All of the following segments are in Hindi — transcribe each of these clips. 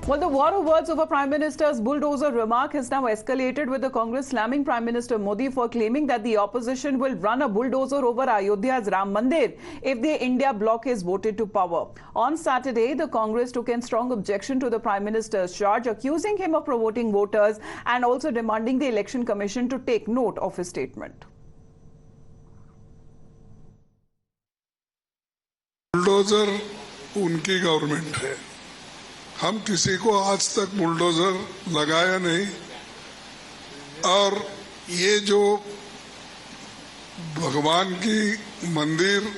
Well, the war of words over Prime Minister's bulldozer remark has now escalated, with the Congress slamming Prime Minister Modi for claiming that the opposition will run a bulldozer over Ayodhya's Ram Mandir if the India bloc is voted to power. On Saturday, the Congress took in strong objection to the Prime Minister's charge, accusing him of provoking voters and also demanding the Election Commission to take note of his statement. Bulldozer उनकी गवर्नमेंट है, हम किसी को आज तक बुलडोजर लगाया नहीं। और ये जो भगवान की मंदिर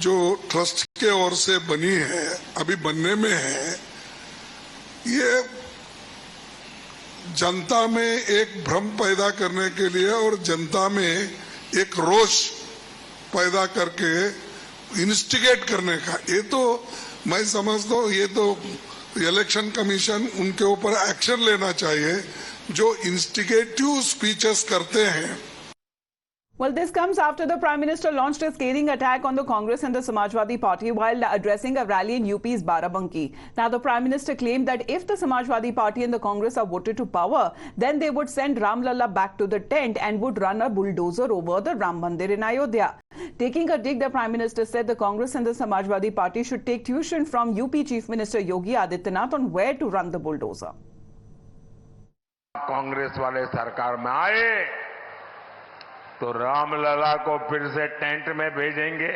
जो ट्रस्ट के ओर से बनी है, अभी बनने में है, ये जनता में एक भ्रम पैदा करने के लिए और जनता में एक रोष पैदा करके इंस्टिगेट करने का, ये तो मैं समझता हूँ ये तो इलेक्शन कमीशन उनके ऊपर एक्शन लेना चाहिए जो इंस्टिगेटिव स्पीचेस करते हैं। Well, this comes after the Prime Minister launched a scathing attack on the Congress and the Samajwadi Party while addressing a rally in UP's Barabanki. Now, the Prime Minister claimed that if the Samajwadi Party and the Congress are voted to power, then they would send Ram Lalla back to the tent and would run a bulldozer over the Ram Mandir in Ayodhya. Taking a dig, the Prime Minister said the Congress and the Samajwadi Party should take tuition from UP Chief Minister Yogi Adityanath on where to run the bulldozer. Congress वाले सरकार में आए तो रामलला को फिर से टेंट में भेजेंगे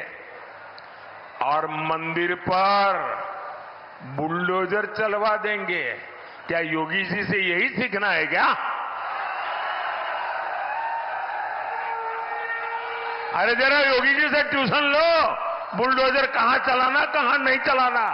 और मंदिर पर बुलडोजर चलवा देंगे। क्या योगी जी से यही सीखना है क्या? अरे जरा योगी जी से ट्यूशन लो, बुलडोजर कहां चलाना कहां नहीं चलाना।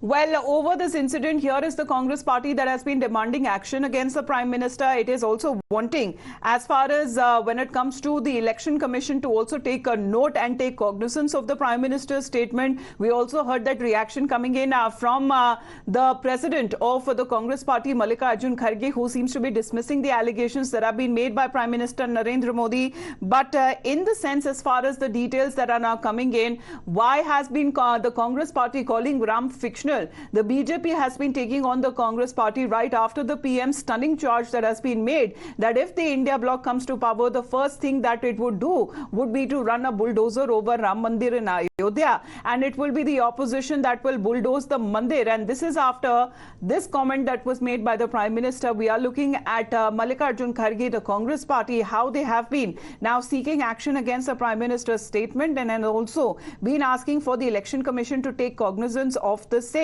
Well, over this incident, here is the Congress party that has been demanding action against the Prime Minister. It is also wanting, as far as when it comes to the Election Commission, to also take a note and take cognizance of the Prime Minister's statement. We also heard that reaction coming in from the President of the Congress party, Mallikarjun Kharge, who seems to be dismissing the allegations that have been made by Prime Minister Narendra Modi. But in the sense, as far as the details that are now coming in, why has been the Congress party calling Ram fictional? The BJP has been taking on the Congress party right after the PM's stunning charge that has been made that if the India bloc comes to power, the first thing that it would do would be to run a bulldozer over Ram Mandir in Ayodhya, and it will be the opposition that will bulldoze the Mandir. And this is after this comment that was made by the Prime Minister. We are looking at Mallikarjun Kharge, the Congress party, how they have been now seeking action against the Prime Minister's statement and also been asking for the Election Commission to take cognizance of the same.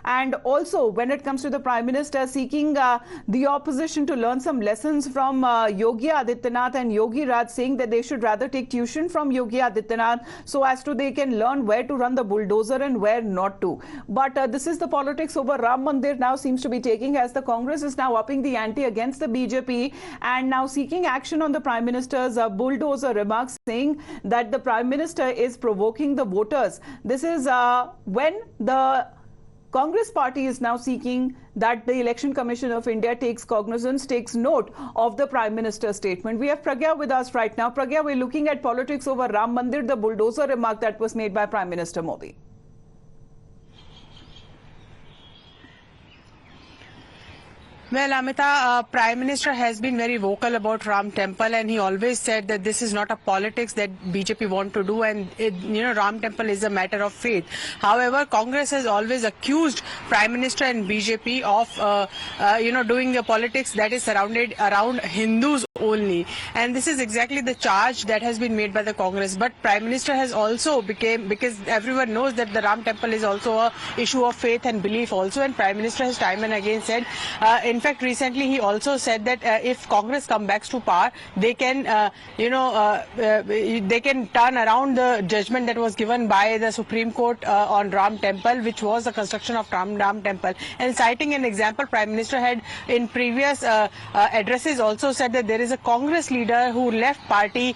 And also, when it comes to the Prime Minister seeking the opposition to learn some lessons from Yogi Adityanath and Yogi Raj, saying that they should rather take tuition from Yogi Adityanath so as to they can learn where to run the bulldozer and where not to. But this is the politics over Ram Mandir now seems to be taking, as the Congress is now upping the ante against the BJP and now seeking action on the Prime Minister's bulldozer remarks, saying that the Prime Minister is provoking the voters. This is when the Congress party is now seeking that the Election Commission of India takes cognizance, takes note of the Prime Minister's statement. We have Pragya with us right now. Pragya, we're looking at politics over Ram Mandir, the bulldozer remark that was made by Prime Minister Modi. Well, Amita, Prime Minister has been very vocal about Ram Temple, and he always said that this is not a politics that BJP want to do, and Ram Temple is a matter of faith. However, Congress has always accused Prime Minister and BJP of doing the politics that is surrounded around Hindus only, and this is exactly the charge that has been made by the Congress. But Prime Minister has also because everyone knows that the Ram Temple is also a issue of faith and belief also, and Prime Minister has time and again said, in fact, recently he also said that if Congress comes back to power, they can, they can turn around the judgment that was given by the Supreme Court on Ram Temple, which was the construction of Ram Temple. And citing an example, Prime Minister had in previous addresses also said that there is a Congress leader who left party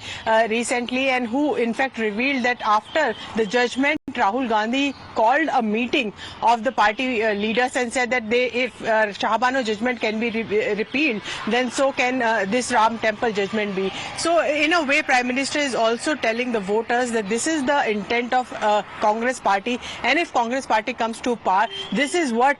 recently and who in fact revealed that after the judgment Rahul Gandhi called a meeting of the party leaders and said that if Shahbano judgment can be repealed, then so can this Ram Temple judgment be. So in a way, Prime Minister is also telling the voters that this is the intent of Congress party, and if Congress party comes to power, this is what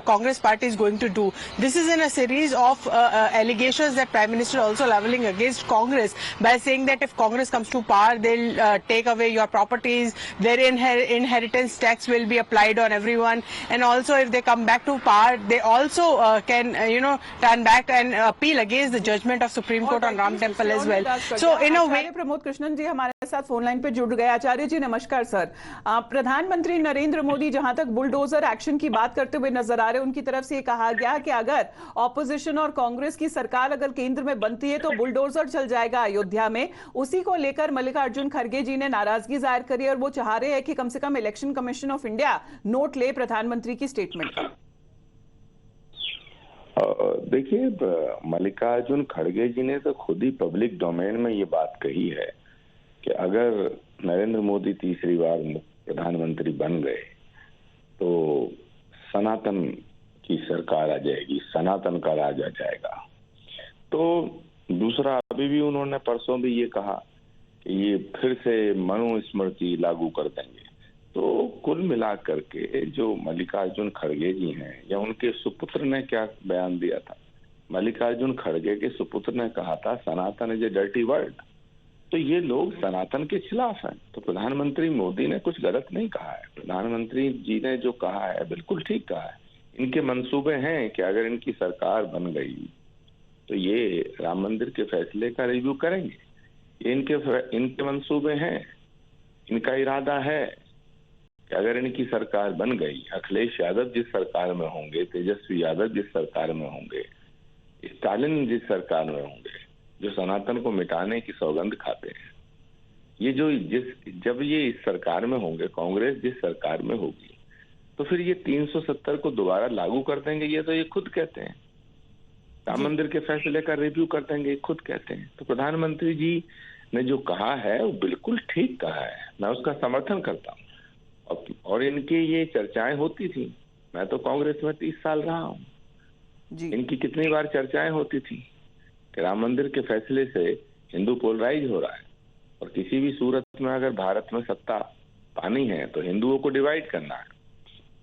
Congress party is going to do. This is in a series of allegations that Prime Minister also leveling against Congress by saying that if Congress comes to power, they'll take away your properties, their inheritance tax will be applied on everyone, and also if they come back to power, they also can turn back and appeal against the judgment of Supreme Court on Ram Temple as well. So in a way, Pramod Krishnan जी हमारे साथ फोन लाइन पे जुड़ गए। आचार्य जी नमस्कार सर। प्रधानमंत्री नरेंद्र मोदी जहां तक बुलडोजर एक्शन की बात करते हुए नजर आ रहे हैं, उनकी तरफ से ये कहा गया कि अगर ऑपोजिशन और कांग्रेस की सरकार अगर केंद्र में बनती है तो बुलडोजर चल जाएगा अयोध्या में। उसी को लेकर मल्लिकार्जुन खड़गे जी ने नाराजगी जाहिर करी और वो चाह रहे हैं कि कम से कम election commission of India note ले प्रधानमंत्री की स्टेटमेंट का। देखिए, मल्लिकार्जुन खड़गे जी ने तो खुद ही पब्लिक डोमेन में ये बात कही है कि अगर नरेंद्र मोदी तीसरी बार प्रधानमंत्री बन गए तो सनातन की सरकार आ जाएगी, सनातन का राज आ जाएगा। तो दूसरा, अभी भी उन्होंने परसों भी ये कहा कि ये फिर से मनुस्मृति लागू कर देंगे। तो कुल मिलाकर के जो मल्लिकार्जुन खड़गे जी हैं, या उनके सुपुत्र ने क्या बयान दिया था, मल्लिकार्जुन खड़गे के सुपुत्र ने कहा था सनातन इज ए डर्टी वर्ड। तो ये लोग सनातन के खिलाफ हैं। तो प्रधानमंत्री मोदी ने कुछ गलत नहीं कहा है। प्रधानमंत्री जी ने जो कहा है बिल्कुल ठीक कहा है। इनके मंसूबे हैं कि अगर इनकी सरकार बन गई तो ये राम मंदिर के फैसले का रिव्यू करेंगे। ये इनके मंसूबे हैं, इनका इरादा है कि अगर इनकी सरकार बन गई, अखिलेश यादव जिस सरकार में होंगे, तेजस्वी यादव जिस सरकार में होंगे, स्टालिन जिस सरकार में होंगे, जो सनातन को मिटाने की सौगंध खाते हैं, ये जब ये इस सरकार में होंगे, कांग्रेस जिस सरकार में होगी, तो फिर ये 370 को दोबारा लागू कर देंगे। ये खुद कहते हैं। राम मंदिर के फैसले का रिव्यू कर देंगे, खुद कहते हैं। तो प्रधानमंत्री जी ने जो कहा है वो बिल्कुल ठीक कहा है, मैं उसका समर्थन करता हूँ। और इनकी ये चर्चाएं होती थी, मैं तो कांग्रेस में 30 साल रहा हूँ, इनकी कितनी बार चर्चाएं होती थी कि राम मंदिर के फैसले से हिंदू पोलराइज हो रहा है और किसी भी सूरत में अगर भारत में सत्ता पानी है तो हिंदुओं को डिवाइड करना है,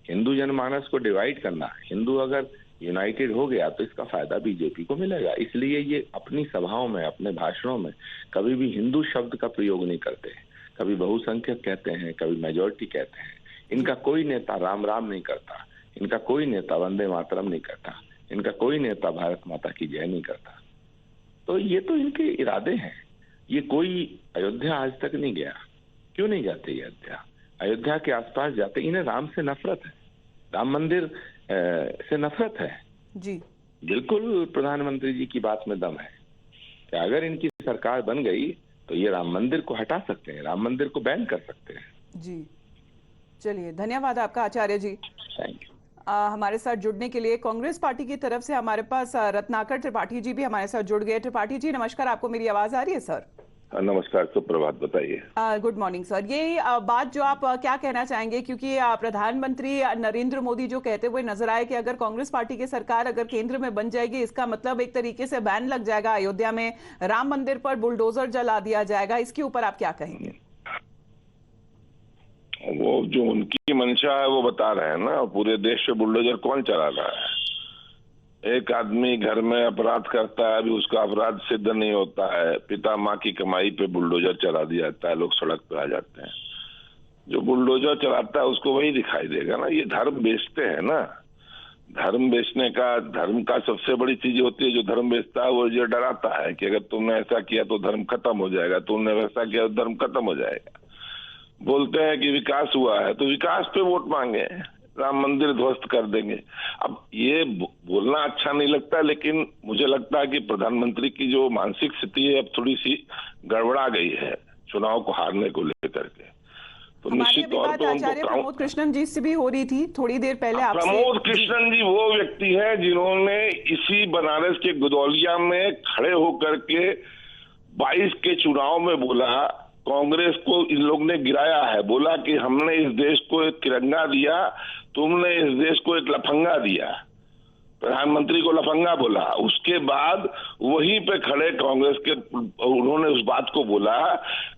हिंदू जनमानस को डिवाइड करना है। हिंदू अगर यूनाइटेड हो गया तो इसका फायदा बीजेपी को मिलेगा। इसलिए ये अपनी सभाओं में, अपने भाषणों में कभी भी हिंदू शब्द का प्रयोग नहीं करते। कभी बहुसंख्यक कहते हैं, कभी मेजॉरिटी कहते हैं। इनका कोई नेता राम राम नहीं करता, इनका कोई नेता वंदे मातरम नहीं करता, इनका कोई नेता भारत माता की जय नहीं करता। तो ये तो इनके इरादे हैं। ये कोई अयोध्या आज तक नहीं गया। क्यों नहीं जाते ये अयोध्या? अयोध्या के आसपास जाते, इन्हें राम से नफरत है, राम मंदिर से नफरत है जी। बिल्कुल प्रधानमंत्री जी की बात में दम है कि अगर इनकी सरकार बन गई तो ये राम मंदिर को हटा सकते हैं, राम मंदिर को बैन कर सकते हैं। जी चलिए, धन्यवाद आपका आचार्य जी। Thank you. हमारे साथ जुड़ने के लिए कांग्रेस पार्टी की तरफ से हमारे पास रत्नाकर त्रिपाठी जी भी हमारे साथ जुड़ गए। त्रिपाठी जी नमस्कार, आपको मेरी आवाज आ रही है सर? नमस्कार, सुप्रभात, बताइए। Good morning sir. ये बात जो आप क्या कहना चाहेंगे, क्योंकि प्रधानमंत्री नरेंद्र मोदी जो कहते हुए नजर आए कि अगर कांग्रेस पार्टी की सरकार अगर केंद्र में बन जाएगी, इसका मतलब एक तरीके से बैन लग जाएगा अयोध्या में, राम मंदिर पर बुलडोजर जला दिया जाएगा, इसके ऊपर आप क्या कहेंगे? वो जो उनकी मंशा है वो बता रहे हैं ना। पूरे देश पे बुलडोजर कौन चला रहा है? एक आदमी घर में अपराध करता है, अभी उसका अपराध सिद्ध नहीं होता है, पिता माँ की कमाई पे बुलडोजर चला दिया जाता है, लोग सड़क पे आ जाते हैं। जो बुलडोजर चलाता है उसको वही दिखाई देगा ना। ये धर्म बेचते हैं ना। धर्म बेचने का, धर्म का सबसे बड़ी चीज होती है, जो धर्म बेचता है वो ये डराता है कि अगर तुमने ऐसा किया तो धर्म खत्म हो जाएगा, तुमने वैसा किया तो धर्म खत्म हो जाएगा। बोलते हैं कि विकास हुआ है तो विकास पे वोट मांगे, राम मंदिर ध्वस्त कर देंगे। अब ये बोलना अच्छा नहीं लगता, लेकिन मुझे लगता है कि प्रधानमंत्री की जो मानसिक स्थिति है अब थोड़ी सी गड़बड़ा गई है चुनाव को हारने को लेकर के। तो निश्चित तौर पर आचार्य प्रमोद कृष्णन जी से भी हो रही थी थोड़ी देर पहले आपसे। प्रमोद कृष्णन जी वो व्यक्ति है जिन्होंने इसी बनारस के गुदौलिया में खड़े होकर के 22 के चुनाव में बोला कांग्रेस को इन लोग ने गिराया है, बोला कि हमने इस देश को एक तिरंगा दिया, तुमने इस देश को एक लफंगा दिया, प्रधानमंत्री को लफंगा बोला। उसके बाद वहीं पे खड़े कांग्रेस के उन्होंने उस बात को बोला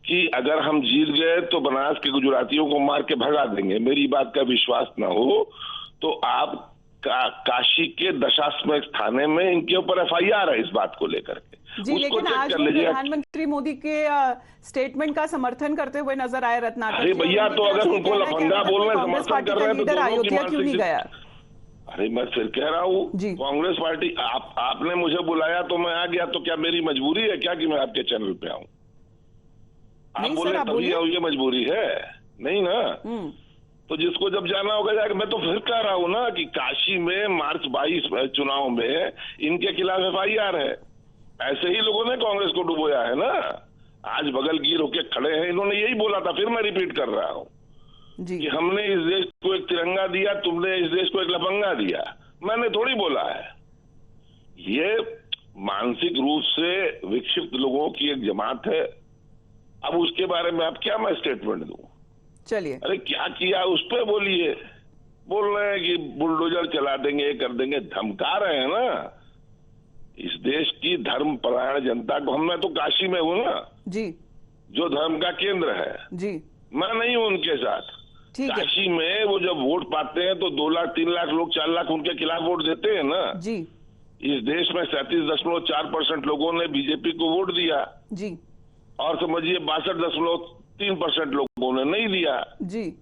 कि अगर हम जीत गए तो बनारस के गुजरातियों को मार के भगा देंगे। मेरी बात का विश्वास न हो तो आप काशी के दशाश्वमेध थाने में इनके ऊपर FIR है इस बात को लेकर के। जी, लेकिन आज वो प्रधानमंत्री मोदी के स्टेटमेंट का समर्थन करते हुए नजर आए रत्नाकर। अरे भैया, तो अगर उनको लफंगा बोलने समर्थन कर रहे हैं तो अयोध्या क्यों नहीं गया? अरे मैं फिर कह रहा हूँ, कांग्रेस पार्टी आपने मुझे बुलाया तो मैं आ गया, तो क्या मेरी मजबूरी है क्या कि मैं आपके चैनल पे आऊं? आप बोले तभी ये मजबूरी है? नहीं ना। तो जिसको जब जाना होगा जाएगा। मैं तो फिर कह रहा हूँ ना कि काशी में मार्च 22 चुनाव में इनके खिलाफ FIR है। ऐसे ही लोगों ने कांग्रेस को डुबोया है ना। आज बगल गिर होके खड़े हैं, इन्होंने यही बोला था, फिर मैं रिपीट कर रहा हूँ कि हमने इस देश को एक तिरंगा दिया, तुमने इस देश को एक लफंगा दिया। मैंने थोड़ी बोला है। ये मानसिक रूप से विक्षिप्त लोगों की एक जमात है। अब उसके बारे में आप क्या मैं स्टेटमेंट दूं? चलिए, अरे क्या किया उस पर बोलिए। बोल रहे हैं कि बुलडोजर चला देंगे, ये कर देंगे, धमका रहे हैं ना इस देश की धर्मपरायण जनता को। मैं तो काशी में हूं ना जी, जो धर्म का केंद्र है जी, मैं नहीं हूं उनके साथ। काशी में वो जब वोट पाते हैं तो 2 लाख 3 लाख लोग 4 लाख उनके खिलाफ वोट देते हैं ना जी। इस देश में 37.4% लोगों ने बीजेपी को वोट दिया जी, और समझिए 62.3% लोगों ने नहीं दिया जी।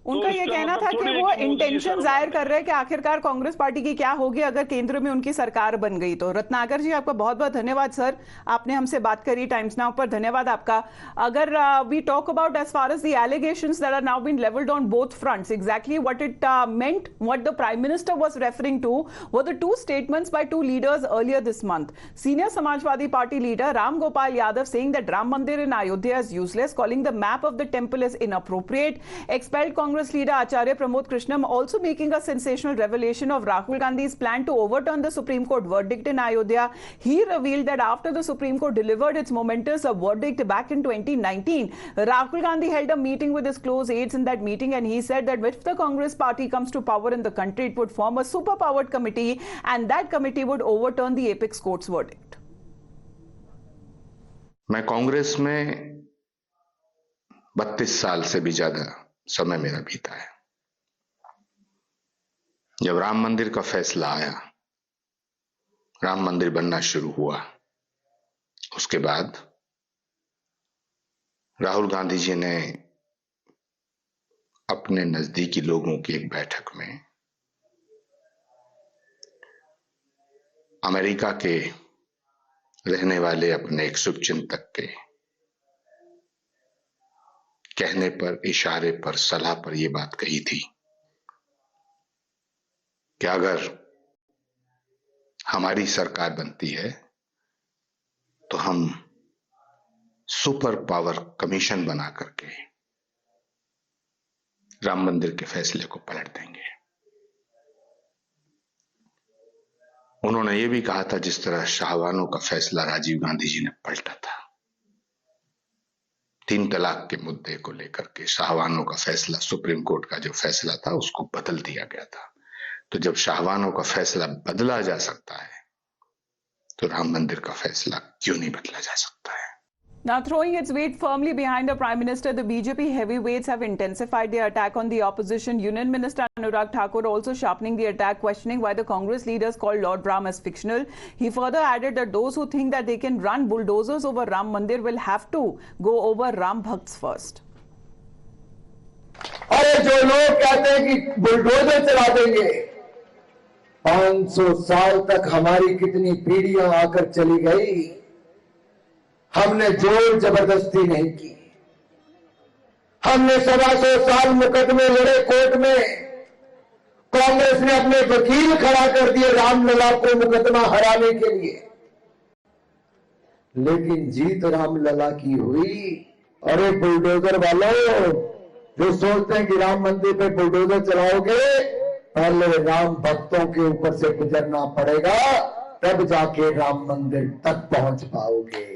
उनका ये कहना था कि वो इंटेंशन जाहिर कर रहे हैं कि आखिरकार कांग्रेस पार्टी की क्या होगी अगर केंद्र में उनकी सरकार बन गई तो। रत्नाकर जी, आपका बहुत बहुत धन्यवाद सर, आपने हमसे बात करी टाइम्स नाउ पर, धन्यवाद आपका। अगर we talk about as far as the allegations that are now been levelled on both fronts, exactly what it meant, what the prime minister was referring to were the 2 statements by 2 leaders earlier this month. Senior Samajwadi Party leader Ram Gopal Yadav saying that Ram Mandir in Ayodhya is useless, calling the map of the temple is inappropriate. Expelled Congress leader Acharya Pramod Krishnam also making a sensational revelation of Rahul Gandhi's plan to overturn the Supreme Court verdict in Ayodhya. He revealed that after the Supreme Court delivered its momentous verdict back in 2019, Rahul Gandhi held a meeting with his close aides in that meeting, and he said that if the Congress party comes to power in the country, it would form a super-powered committee, and that committee would overturn the apex court's verdict. मैं कांग्रेस में 32 साल से भी ज्यादा समय मेरा बीता है। जब राम मंदिर का फैसला आया, राम मंदिर बनना शुरू हुआ, उसके बाद राहुल गांधी जी ने अपने नजदीकी लोगों की एक बैठक में अमेरिका के रहने वाले अपने एक शुभचिंतक के कहने पर, इशारे पर, सलाह पर यह बात कही थी कि अगर हमारी सरकार बनती है तो हम सुपर पावर कमीशन बना करके राम मंदिर के फैसले को पलट देंगे। उन्होंने यह भी कहा था जिस तरह शाहवानों का फैसला राजीव गांधी जी ने पलटा था, 3 तलाक के मुद्दे को लेकर के शाहवानों का फैसला, सुप्रीम कोर्ट का जो फैसला था उसको बदल दिया गया था। तो जब शाहवानों का फैसला बदला जा सकता है तो राम मंदिर का फैसला क्यों नहीं बदला जा सकता है? Now, throwing its weight firmly behind the Prime Minister, the BJP heavyweights have intensified their attack on the opposition. Union Minister Anurag Thakur also sharpening the attack, questioning why the Congress leaders called Lord Ram as fictional. He further added that those who think that they can run bulldozers over Ram Mandir will have to go over Ram Bhakts first. अरे जो लोग कहते हैं कि बुलडोजर चला देंगे, 500 साल तक हमारी कितनी पीढ़ियां आकर चली गई, हमने जोर जबरदस्ती नहीं की। हमने 125 साल मुकदमे लड़े कोर्ट में, कांग्रेस ने अपने वकील खड़ा कर दिए रामलला को मुकदमा हराने के लिए, लेकिन जीत रामलला की हुई। अरे बुलडोजर वालों जो सोचते हैं कि राम मंदिर पे बुलडोजर चलाओगे, पहले राम भक्तों के ऊपर से गुजरना पड़ेगा, तब जाके राम मंदिर तक पहुंच पाओगे।